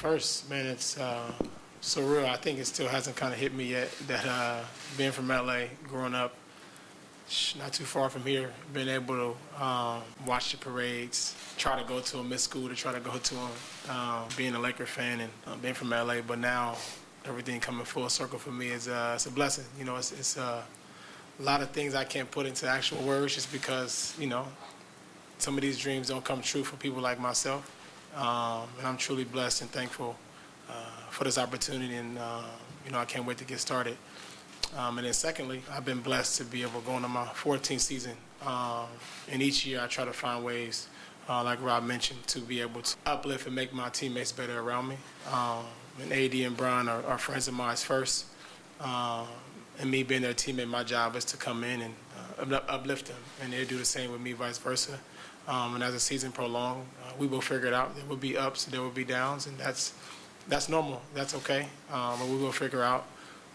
First, man, it's surreal. I think it still hasn't kind of hit me yet that being from LA, growing up not too far from here, being able to watch the parades, try to go to them, miss school to try to go to them, being a Laker fan and being from LA, but now everything coming full circle for me is it's a blessing. You know, it's a lot of things I can't put into actual words just because, you know, some of these dreams don't come true for people like myself. And I'm truly blessed and thankful for this opportunity, and you know, I can't wait to get started. And then secondly, I've been blessed to be able to go into my 14th season. And each year I try to find ways, like Rob mentioned, to be able to uplift and make my teammates better around me. And AD and Brian are friends of mine first. And me being their teammate, my job is to come in and uplift them. And they do the same with me, vice versa. And as the season prolongs, we will figure it out. There will be ups, there will be downs, and that's normal. That's okay. But we will figure out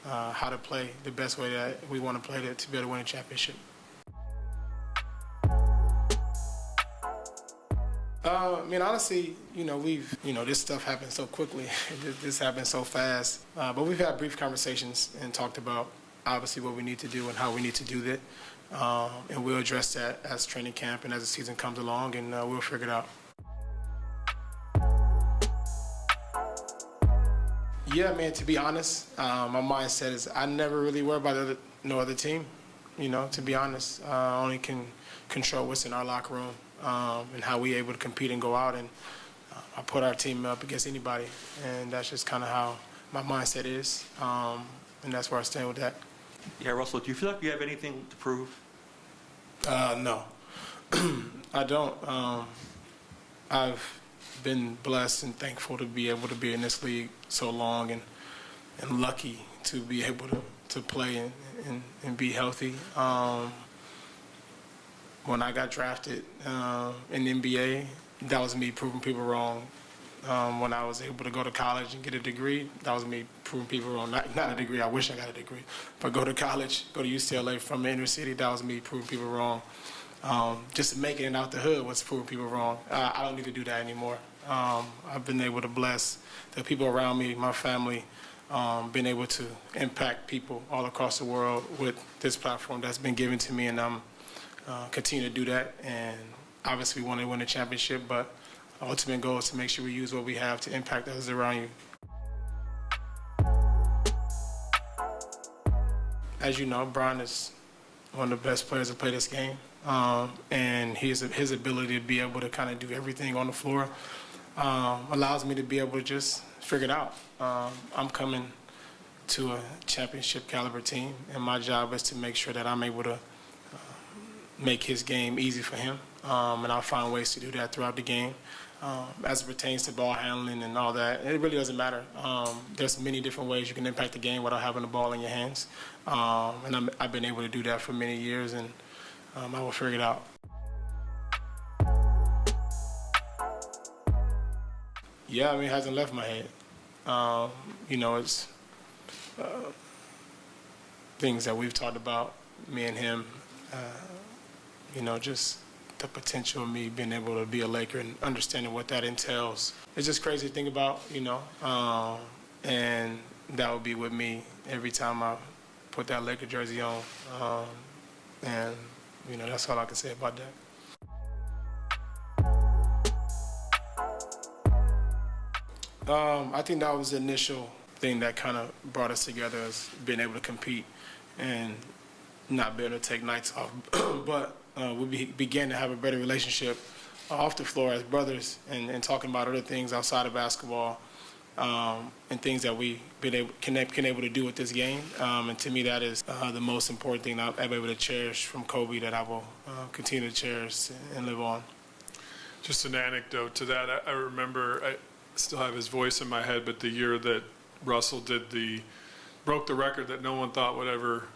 how to play the best way that we want to play to be able to win a championship. I mean, honestly, you know, this stuff happens so quickly. This happens so fast. But we've had brief conversations and talked about, obviously, what we need to do and how we need to do that. And we'll address that as training camp and as the season comes along, and we'll figure it out. Yeah, man, to be honest, my mindset is I never really worry about no other team. You know, to be honest, I only can control what's in our locker room and how we able to compete and go out. And I put our team up against anybody, and that's just kind of how my mindset is, and that's where I stand with that. Yeah, Russell, do you feel like you have anything to prove? No, I don't. I've been blessed and thankful to be able to be in this league so long, and lucky to be able to play and be healthy. When I got drafted in the NBA, that was me proving people wrong. When I was able to go to college and get a degree, that was me proving people wrong. Not a degree, I wish I got a degree. But go to college, go to UCLA from the inner city, that was me proving people wrong. Just making it out the hood was proving people wrong. I don't need to do that anymore. I've been able to bless the people around me, my family, been able to impact people all across the world with this platform that's been given to me, and I'm continue to do that. And obviously we want to win a championship, but our ultimate goal is to make sure we use what we have to impact others around you. As you know, Brian is one of the best players to play this game, and his ability to be able to kind of do everything on the floor allows me to be able to just figure it out. I'm coming to a championship caliber team, and my job is to make sure that I'm able to make his game easy for him, and I'll find ways to do that throughout the game. As it pertains to ball handling and all that, it really doesn't matter. There's many different ways you can impact the game without having the ball in your hands, and I've been able to do that for many years, and I will figure it out. Yeah, I mean, it hasn't left my head. You know, it's things that we've talked about, me and him, you know, just the potential of me being able to be a Laker and understanding what that entails. It's just crazy to think about, you know, and that would be with me every time I put that Laker jersey on. And, you know, that's all I can say about that. I think that was the initial thing that kind of brought us together, as being able to compete and not being able to take nights off. But we began to have a better relationship off the floor as brothers, and talking about other things outside of basketball, and things that we've been able to do with this game. And to me, that is the most important thing I've been able to cherish from Kobe, that I will continue to cherish and live on. Just an anecdote to that. I remember, I still have his voice in my head, but the year that Russell broke the record that no one thought would ever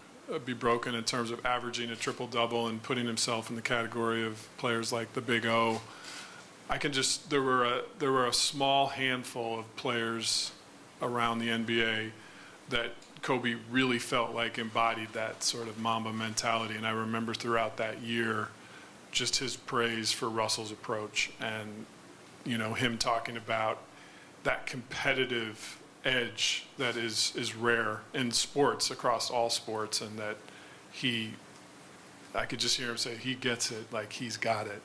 be broken in terms of averaging a triple-double and putting himself in the category of players like the Big O. There were a small handful of players around the NBA that Kobe really felt like embodied that sort of Mamba mentality, and I remember throughout that year just his praise for Russell's approach, and you know, him talking about that competitive edge that is rare in sports, across all sports, and that I could just hear him say he gets it, like he's got it.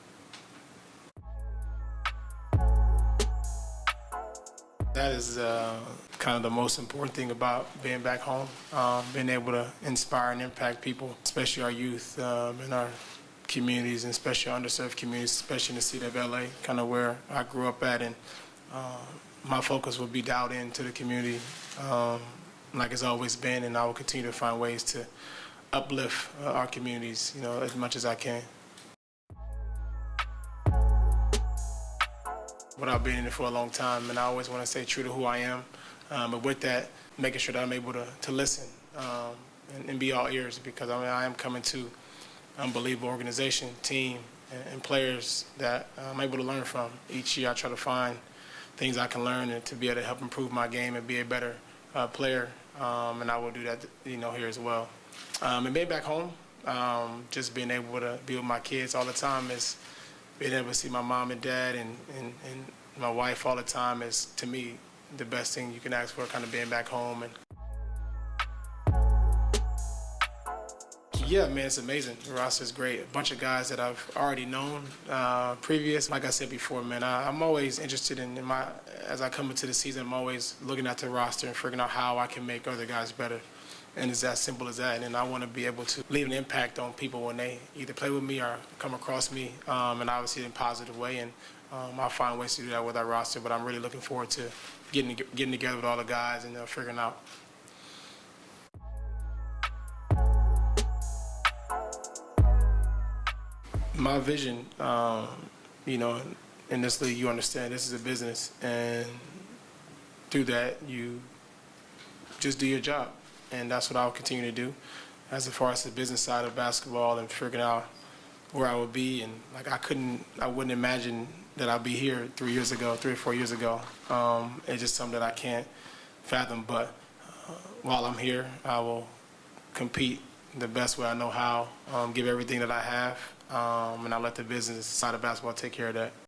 That is kind of the most important thing about being back home, being able to inspire and impact people, especially our youth in our communities, and especially underserved communities, especially in the city of LA, kind of where I grew up at. And my focus will be dialed into the community like it's always been, and I will continue to find ways to uplift our communities, as much as I can. Without being in it for a long time, and I always want to stay true to who I am. But with that, making sure that I'm able to listen and be all ears, because I am coming to unbelievable organization, team, and players that I'm able to learn from. Each year I try to find things I can learn and to be able to help improve my game and be a better player, and I will do that here as well. And being back home, just being able to be with my kids all the time, is being able to see my mom and dad and my wife all the time is, to me, the best thing you can ask for, kind of being back home. And yeah, man, it's amazing. The roster is great. A bunch of guys that I've already known previous. Like I said before, man, I'm always interested as I come into the season, I'm always looking at the roster and figuring out how I can make other guys better. And it's as simple as that. And I want to be able to leave an impact on people when they either play with me or come across me, and obviously in a positive way. And I'll find ways to do that with our roster. But I'm really looking forward to getting together with all the guys and figuring out. My vision, in this league, you understand this is a business, and through that, you just do your job. And that's what I'll continue to do, as far as the business side of basketball and figuring out where I would be. And I wouldn't imagine that I'd be here 3 or 4 years ago. It's just something that I can't fathom. But while I'm here, I will compete the best way I know how, give everything that I have, and I'll let the business side of basketball take care of that.